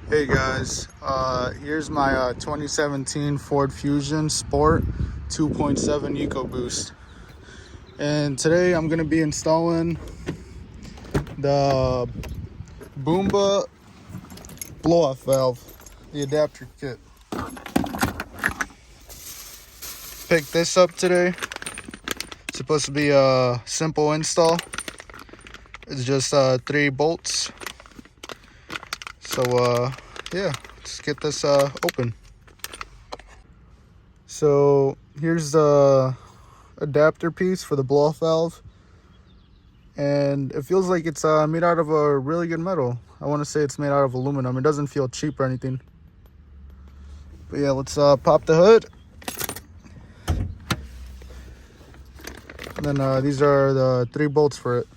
Hey guys, here's my 2017 Ford Fusion Sport 2.7 EcoBoost, and today I'm going to be installing the boomba blow-off valve, the adapter kit. Picked this up today. It's supposed to be a simple install. It's just 3 bolts. So yeah, let's get this open. So here's the adapter piece for the blow-off valve, and it feels like it's made out of a really good metal. I want to say it's made out of aluminum. It doesn't feel cheap or anything. But yeah, let's pop the hood. And then these are the 3 bolts for it.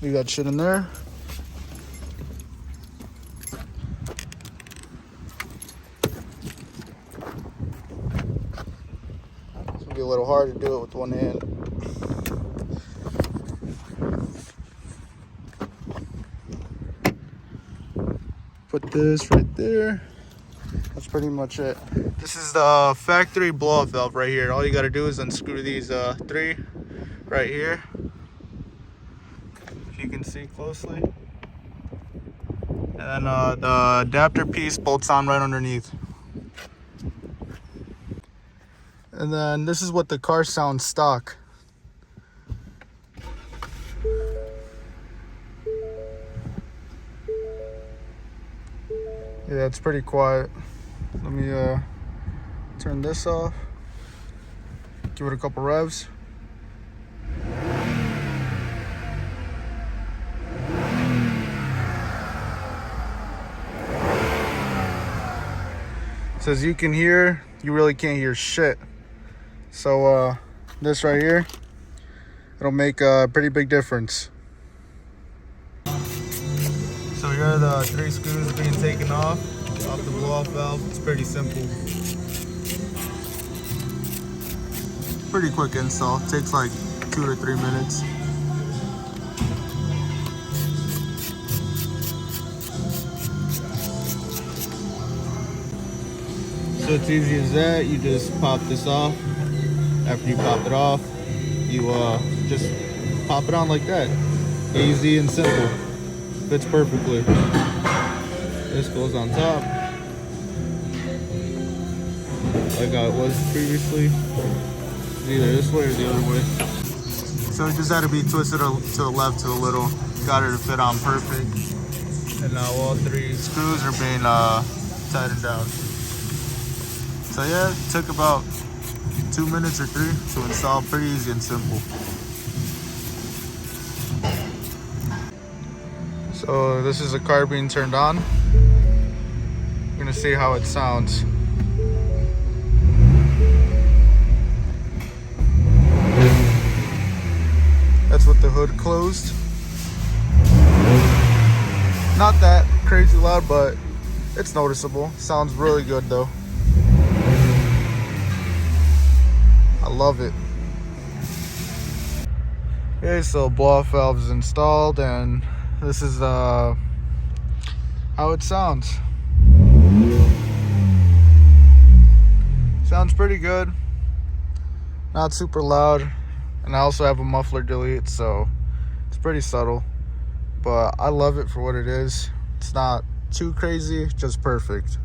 Leave that shit in there. It's gonna be a little hard to do it with one hand. Put this right there. That's pretty much it. This is the factory blow-off valve right here. All you gotta do is unscrew these 3 right here. If you can see closely. And then the adapter piece bolts on right underneath. And then this is what the car sounds stock. Yeah, it's pretty quiet. Let me turn this off. Give it a couple revs. So as you can hear, you really can't hear shit. So this right here, it'll make a pretty big difference. So here are the 3 screws being taken off the blow-off valve. It's pretty simple. Pretty quick install. It takes like 2 to 3 minutes. So it's easy as that. You just pop this off. After you pop it off, you just pop it on like that. Easy and simple. Fits perfectly. This goes on top, like how it was previously. It's either this way or the other way. So it just had to be twisted to the left to a little. Got it to fit on perfect. And now all 3 screws are being tightened down. So yeah, it took about 2 minutes or 3 to install. Pretty easy and simple. So this is the car being turned on. We're gonna see how it sounds. That's with the hood closed. Not that crazy loud, but it's noticeable. Sounds really good though. I love it. Okay, so blow-off valve is installed, and this is how it sounds. Sounds pretty good. Not super loud. And I also have a muffler delete, so it's pretty subtle. But I love it for what it is. It's not too crazy, just perfect.